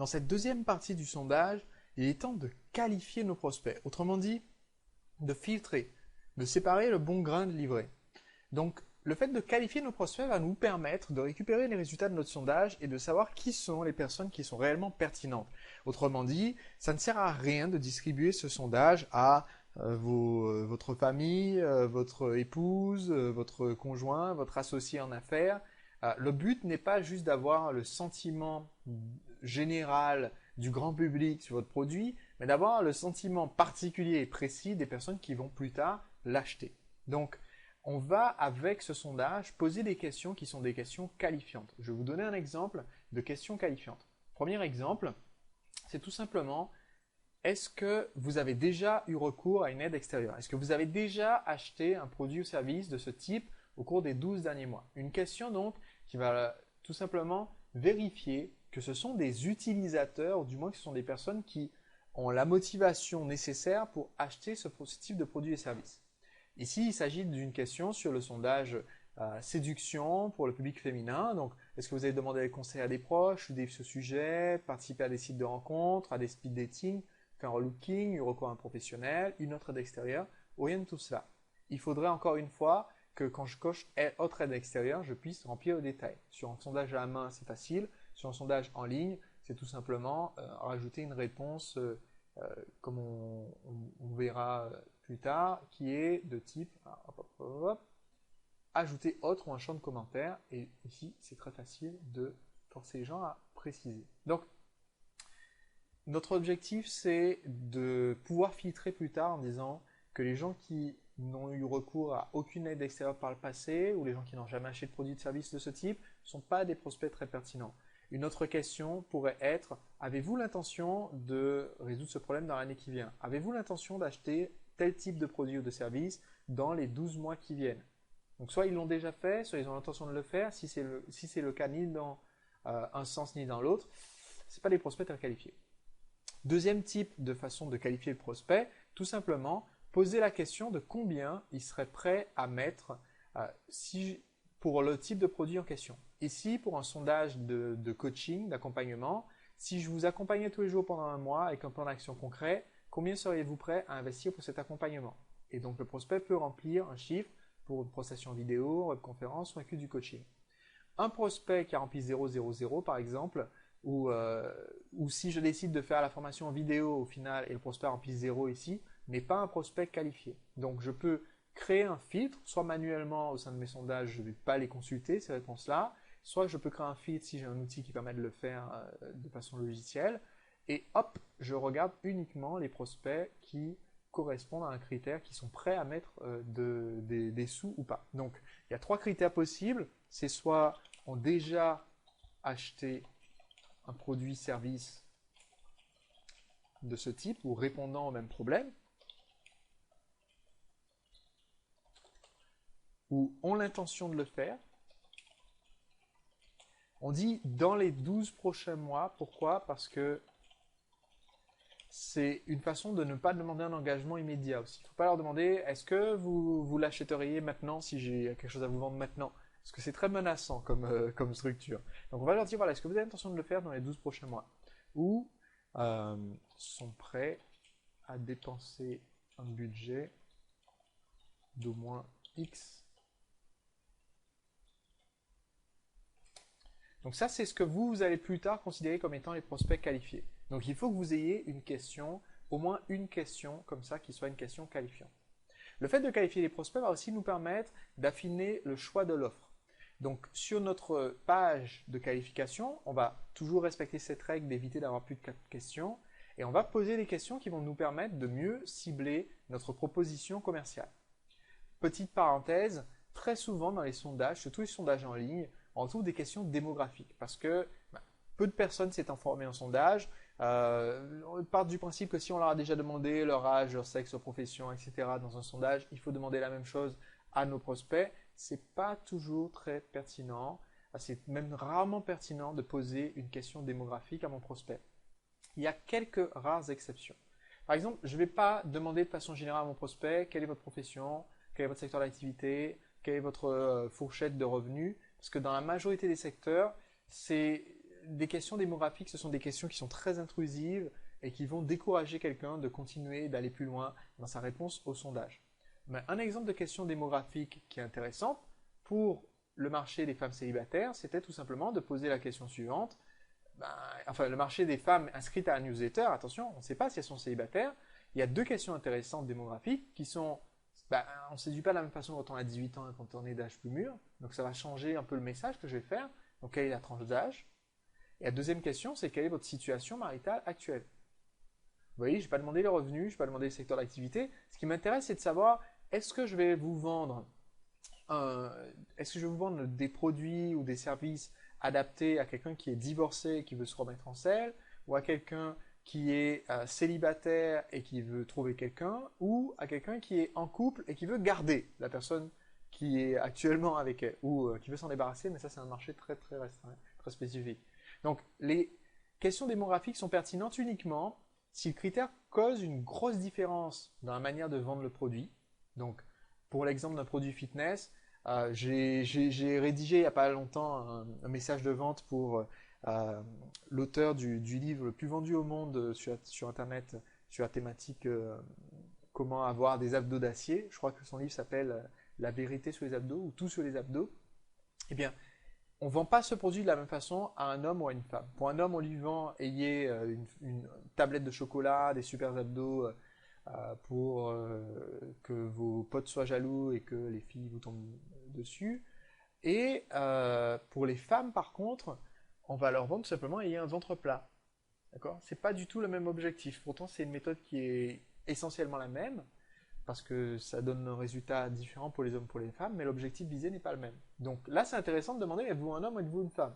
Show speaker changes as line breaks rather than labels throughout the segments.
Dans cette deuxième partie du sondage, il est temps de qualifier nos prospects. Autrement dit, de filtrer, de séparer le bon grain de l'ivraie. Donc, le fait de qualifier nos prospects va nous permettre de récupérer les résultats de notre sondage et de savoir qui sont les personnes qui sont réellement pertinentes. Autrement dit, ça ne sert à rien de distribuer ce sondage à votre famille, votre épouse, votre conjoint, votre associé en affaires. Le but n'est pas juste d'avoir le sentiment général du grand public sur votre produit, mais d'avoir le sentiment particulier et précis des personnes qui vont plus tard l'acheter. Donc, on va, avec ce sondage, poser des questions qui sont des questions qualifiantes. Je vais vous donner un exemple de questions qualifiantes. Premier exemple, c'est tout simplement, est-ce que vous avez déjà eu recours à une aide extérieure? Est-ce que vous avez déjà acheté un produit ou service de ce type au cours des 12 derniers mois? Une question donc qui va tout simplement vérifier que ce sont des utilisateurs, ou du moins que ce sont des personnes qui ont la motivation nécessaire pour acheter ce type de produits et services. Ici, il s'agit d'une question sur le sondage séduction pour le public féminin. Donc, est-ce que vous avez demandé des conseils à des proches, suivi ce sujet, participé à des sites de rencontres, à des speed dating, fait un relooking, eu recours à un professionnel, une autre aide extérieure, ou rien de tout cela. Il faudrait encore une fois que quand je coche autre aide extérieure, je puisse remplir le détail. Sur un sondage à la main, c'est facile. Sur un sondage en ligne, c'est tout simplement rajouter une réponse, comme on verra plus tard, qui est de type ajouter autre ou un champ de commentaires. Et ici, c'est très facile de forcer les gens à préciser. Donc, notre objectif, c'est de pouvoir filtrer plus tard en disant que les gens qui n'ont eu recours à aucune aide extérieure par le passé, ou les gens qui n'ont jamais acheté de produits de services de ce type, ne sont pas des prospects très pertinents. Une autre question pourrait être, avez-vous l'intention de résoudre ce problème dans l'année qui vient? Avez-vous l'intention d'acheter tel type de produit ou de service dans les 12 mois qui viennent? Donc soit ils l'ont déjà fait, soit ils ont l'intention de le faire. Si c'est le cas ni dans un sens ni dans l'autre, ce pas des prospects très qualifiés. Deuxième type de façon de qualifier le prospect, tout simplement poser la question de combien il serait prêt à mettre pour le type de produit en question. Ici, pour un sondage de coaching, d'accompagnement, si je vous accompagnais tous les jours pendant un mois avec un plan d'action concret, combien seriez-vous prêt à investir pour cet accompagnement? Et donc le prospect peut remplir un chiffre pour une prestation vidéo, webconférence ou inclus du coaching. Un prospect qui a rempli 000 par exemple, ou si je décide de faire la formation en vidéo au final et le prospect remplit 0 ici, n'est pas un prospect qualifié. Donc je peux créer un filtre, soit manuellement au sein de mes sondages, je ne vais pas les consulter, ces réponses-là, soit je peux créer un filtre si j'ai un outil qui permet de le faire de façon logicielle, et hop, je regarde uniquement les prospects qui correspondent à un critère, qui sont prêts à mettre des sous ou pas. Donc il y a 3 critères possibles, c'est soit ont déjà acheté un produit, service de ce type ou répondant au même problème, ou ont l'intention de le faire. On dit dans les 12 prochains mois. Pourquoi? Parce que c'est une façon de ne pas demander un engagement immédiat aussi. Il ne faut pas leur demander est-ce que vous l'achèteriez maintenant si j'ai quelque chose à vous vendre maintenant? Parce que c'est très menaçant comme structure. Donc on va leur dire voilà, est-ce que vous avez l'intention de le faire dans les 12 prochains mois? Ou sont prêts à dépenser un budget d'au moins X. Donc ça, c'est ce que vous allez plus tard considérer comme étant les prospects qualifiés. Donc il faut que vous ayez une question, au moins une question comme ça, qui soit une question qualifiante. Le fait de qualifier les prospects va aussi nous permettre d'affiner le choix de l'offre. Donc sur notre page de qualification, on va toujours respecter cette règle d'éviter d'avoir plus de 4 questions, et on va poser des questions qui vont nous permettre de mieux cibler notre proposition commerciale. Petite parenthèse, très souvent dans les sondages, surtout les sondages en ligne, on trouve des questions démographiques parce que peu de personnes s'est informées en sondage. On part du principe que si on leur a déjà demandé leur âge, leur sexe, leur profession, etc. dans un sondage, il faut demander la même chose à nos prospects. C'est pas toujours très pertinent. C'est même rarement pertinent de poser une question démographique à mon prospect. Il y a quelques rares exceptions. Par exemple, je ne vais pas demander de façon générale à mon prospect quelle est votre profession, quel est votre secteur d'activité, quelle est votre fourchette de revenus, parce que dans la majorité des secteurs, des questions démographiques, ce sont des questions qui sont très intrusives et qui vont décourager quelqu'un de continuer, d'aller plus loin dans sa réponse au sondage. Mais un exemple de question démographique qui est intéressant pour le marché des femmes célibataires, c'était tout simplement de poser la question suivante. Enfin, le marché des femmes inscrites à la newsletter, attention, on ne sait pas si elles sont célibataires. Il y a deux questions intéressantes démographiques qui sont, on ne séduit pas de la même façon quand on a 18 ans et quand on est d'âge plus mûr. Donc ça va changer un peu le message que je vais faire. Donc quelle est la tranche d'âge? Et la deuxième question, c'est quelle est votre situation maritale actuelle? Vous voyez, je n'ai pas demandé les revenus, je n'ai pas demandé le secteur d'activité. Ce qui m'intéresse, c'est de savoir, est-ce que je vais vous vendre des produits ou des services adaptés à quelqu'un qui est divorcé et qui veut se remettre en selle, ou à quelqu'un qui est célibataire et qui veut trouver quelqu'un, ou à quelqu'un qui est en couple et qui veut garder la personne qui est actuellement avec elle, ou qui veut s'en débarrasser, mais ça c'est un marché très très restreint, très spécifique. Donc les questions démographiques sont pertinentes uniquement si le critère cause une grosse différence dans la manière de vendre le produit. Donc pour l'exemple d'un produit fitness, j'ai rédigé il n'y a pas longtemps un message de vente pour l'auteur du livre le plus vendu au monde sur Internet sur la thématique comment avoir des abdos d'acier. Je crois que son livre s'appelle La vérité sur les abdos ou Tout sur les abdos. Eh bien, on ne vend pas ce produit de la même façon à un homme ou à une femme. Pour un homme, on lui vend ayez une tablette de chocolat, des super abdos pour que vos potes soient jaloux et que les filles vous tombent dessus. Et pour les femmes, par contre, on va leur vendre tout simplement ayez un ventre plat. D'accord? C'est pas du tout le même objectif. Pourtant, c'est une méthode qui est essentiellement la même, parce que ça donne un résultat différent pour les hommes et pour les femmes, mais l'objectif visé n'est pas le même. Donc là, c'est intéressant de demander êtes-vous un homme ou êtes-vous une femme?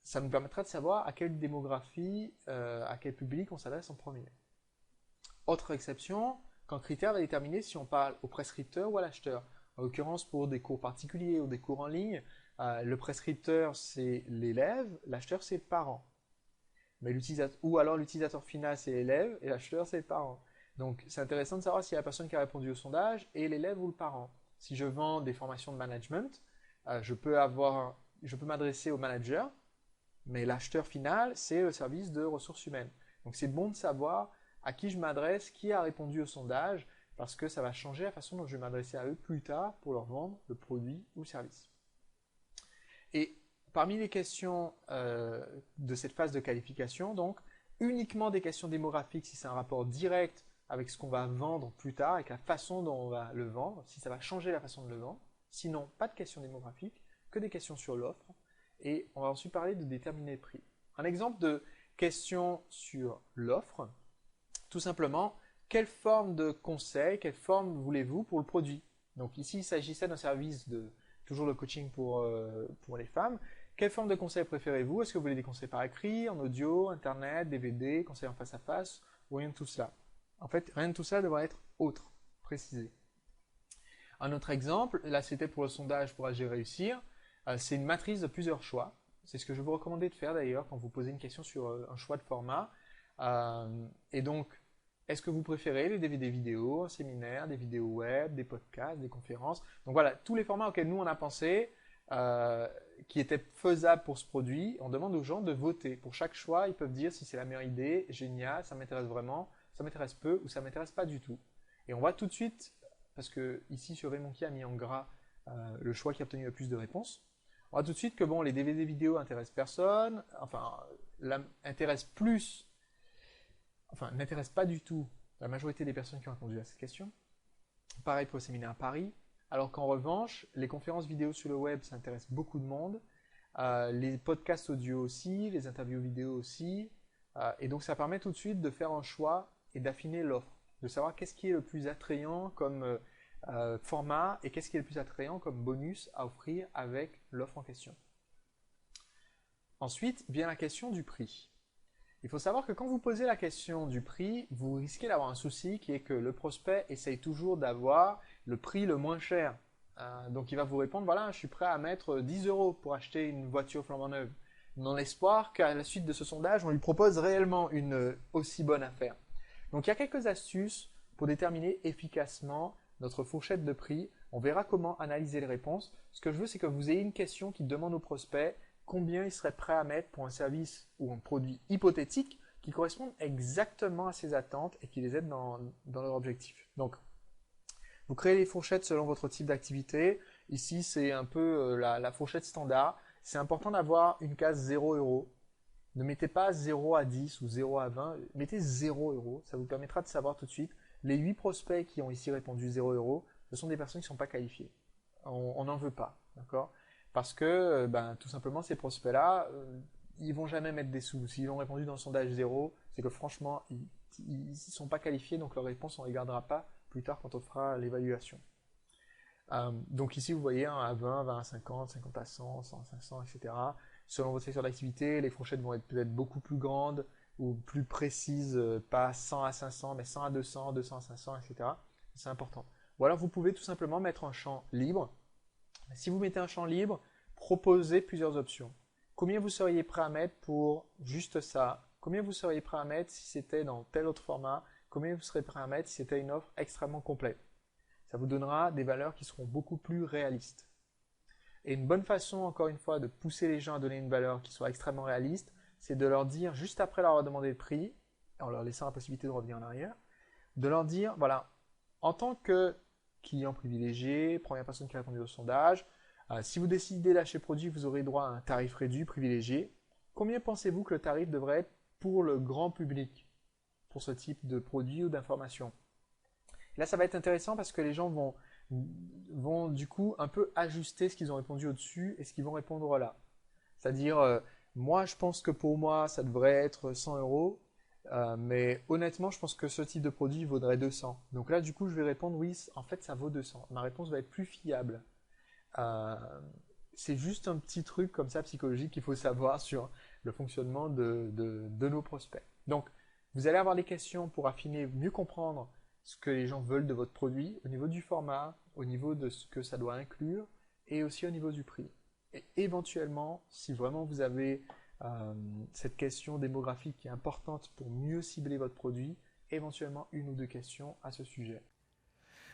Ça nous permettra de savoir à quelle démographie, à quel public on s'adresse en premier. Autre exception, quand le critère va déterminer si on parle au prescripteur ou à l'acheteur. En l'occurrence, pour des cours particuliers ou des cours en ligne, le prescripteur c'est l'élève, l'acheteur c'est le parent. Mais ou alors l'utilisateur final c'est l'élève et l'acheteur c'est le parent. Donc c'est intéressant de savoir si la personne qui a répondu au sondage est l'élève ou le parent. Si je vends des formations de management, je peux m'adresser au manager, mais l'acheteur final c'est le service de ressources humaines. Donc c'est bon de savoir à qui je m'adresse, qui a répondu au sondage, parce que ça va changer la façon dont je vais m'adresser à eux plus tard pour leur vendre le produit ou le service. Et parmi les questions de cette phase de qualification, donc, uniquement des questions démographiques si c'est un rapport direct avec ce qu'on va vendre plus tard, avec la façon dont on va le vendre, si ça va changer la façon de le vendre. Sinon, pas de questions démographiques, que des questions sur l'offre. Et on va ensuite parler de déterminer le prix. Un exemple de question sur l'offre, tout simplement, quelle forme de conseil, quelle forme voulez-vous pour le produit? Donc ici, il s'agissait d'un service toujours le coaching pour les femmes. Quelle forme de conseil préférez-vous? Est-ce que vous voulez des conseils par écrit, en audio, internet, DVD, conseils en face à face, ou rien de tout cela? En fait, rien de tout cela devra être autre, précisé. Un autre exemple, là c'était pour le sondage pour Agir Réussir, c'est une matrice de plusieurs choix. C'est ce que je vous recommande de faire d'ailleurs quand vous posez une question sur un choix de format. Et donc, est-ce que vous préférez les DVD vidéo, un séminaire, des vidéos web, des podcasts, des conférences? Donc voilà, tous les formats auxquels nous on a pensé, qui étaient faisables pour ce produit, on demande aux gens de voter. Pour chaque choix, ils peuvent dire si c'est la meilleure idée, génial, ça m'intéresse vraiment, ça m'intéresse peu ou ça m'intéresse pas du tout. Et on voit tout de suite, parce que ici SurveyMonkey a mis en gras le choix qui a obtenu le plus de réponses, on voit tout de suite que bon, les DVD vidéo intéressent personne, n'intéressent pas du tout la majorité des personnes qui ont répondu à cette question. Pareil pour le séminaire Paris, alors qu'en revanche, les conférences vidéo sur le web, ça intéresse beaucoup de monde, les podcasts audio aussi, les interviews vidéo aussi, et donc ça permet tout de suite de faire un choix et d'affiner l'offre, de savoir qu'est-ce qui est le plus attrayant comme format et qu'est-ce qui est le plus attrayant comme bonus à offrir avec l'offre en question. Ensuite vient la question du prix. Il faut savoir que quand vous posez la question du prix, vous risquez d'avoir un souci qui est que le prospect essaye toujours d'avoir le prix le moins cher. Donc il va vous répondre, voilà, je suis prêt à mettre 10 € pour acheter une voiture flambant neuve, dans l'espoir qu'à la suite de ce sondage, on lui propose réellement une aussi bonne affaire. Donc il y a quelques astuces pour déterminer efficacement notre fourchette de prix. On verra comment analyser les réponses. Ce que je veux, c'est que vous ayez une question qui demande au prospect combien ils seraient prêts à mettre pour un service ou un produit hypothétique qui correspondent exactement à ces attentes et qui les aident dans leur objectif. Donc, vous créez les fourchettes selon votre type d'activité. Ici, c'est un peu la fourchette standard. C'est important d'avoir une case 0 euros. Ne mettez pas 0 à 10 ou 0 à 20, mettez 0 euros. Ça vous permettra de savoir tout de suite. Les 8 prospects qui ont ici répondu 0 euros, ce sont des personnes qui ne sont pas qualifiées. On n'en veut pas, d'accord? Parce que, tout simplement, ces prospects-là, ils vont jamais mettre des sous. S'ils ont répondu dans le sondage 0, c'est que franchement, ils ne sont pas qualifiés, donc leur réponse, on ne les gardera pas plus tard quand on fera l'évaluation. Donc ici, vous voyez, 1 à 20, 20 à 50, 50 à 100, 100 à 500, etc. Selon votre secteur d'activité, les fourchettes vont être peut-être beaucoup plus grandes ou plus précises, pas 100 à 500, mais 100 à 200, 200 à 500, etc. C'est important. Ou alors, vous pouvez tout simplement mettre un champ libre. Si vous mettez un champ libre, proposez plusieurs options. Combien vous seriez prêt à mettre pour juste ça? Combien vous seriez prêt à mettre si c'était dans tel autre format? Combien vous serez prêt à mettre si c'était une offre extrêmement complète? Ça vous donnera des valeurs qui seront beaucoup plus réalistes. Et une bonne façon, encore une fois, de pousser les gens à donner une valeur qui soit extrêmement réaliste, c'est de leur dire, juste après leur avoir demandé le prix, en leur laissant la possibilité de revenir en arrière, de leur dire, voilà, en tant que client privilégié, première personne qui a répondu au sondage, si vous décidez d'acheter le produit, vous aurez droit à un tarif réduit, privilégié. Combien pensez-vous que le tarif devrait être pour le grand public, pour ce type de produit ou d'information? Là, ça va être intéressant parce que les gens vont du coup un peu ajuster ce qu'ils ont répondu au-dessus et ce qu'ils vont répondre là. C'est-à-dire, moi, je pense que pour moi, ça devrait être 100 euros, mais honnêtement, je pense que ce type de produit vaudrait 200. Donc là, du coup, je vais répondre oui, en fait, ça vaut 200. Ma réponse va être plus fiable. C'est juste un petit truc comme ça psychologique qu'il faut savoir sur le fonctionnement de nos prospects. Donc, vous allez avoir des questions pour affiner, mieux comprendre ce que les gens veulent de votre produit, au niveau du format, au niveau de ce que ça doit inclure, et aussi au niveau du prix. Et éventuellement, si vraiment vous avez cette question démographique qui est importante pour mieux cibler votre produit, éventuellement une ou deux questions à ce sujet.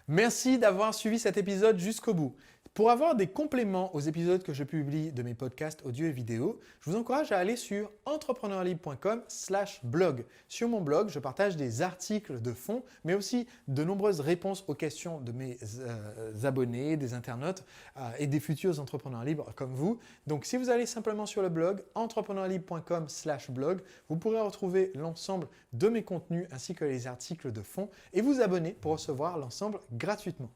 Merci d'avoir suivi cet épisode jusqu'au bout. Pour avoir des compléments aux épisodes que je publie de mes podcasts audio et vidéo, je vous encourage à aller sur entrepreneurlibre.com/blog. Sur mon blog, je partage des articles de fond, mais aussi de nombreuses réponses aux questions de mes abonnés, des internautes et des futurs entrepreneurs libres comme vous. Donc, si vous allez simplement sur le blog entrepreneurlibre.com/blog, vous pourrez retrouver l'ensemble de mes contenus ainsi que les articles de fond et vous abonner pour recevoir l'ensemble gratuitement.